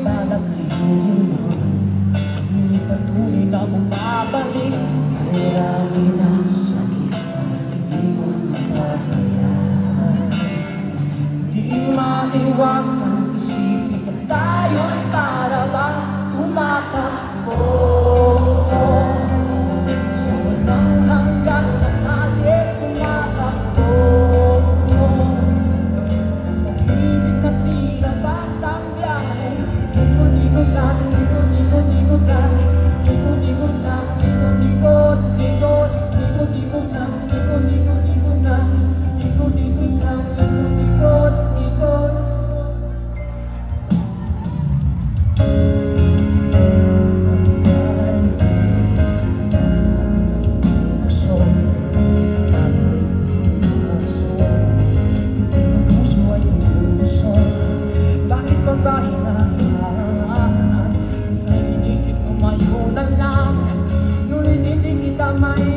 balak iyon, ngunit patuloy na bumabalik. Marami ng sakit na hindi mo napabayaan. Di maiwasang isipin na tayo'y para bang tumatakbo sa walang hanggan na lagi tumatakbo. Pag-ibig na tila basang biyahe, ikot-ikot lang, ikot-ikot lang, ikot-ikot lang, ikot-ikot, ikot, ikot-ikot lang, ikot-ikot lang, ikot-ikot lang, ikot-ikot, ikot. Bakit ba ba hinahangaan? Minsan inisip ko mayo na lang, ngunit hindi kita may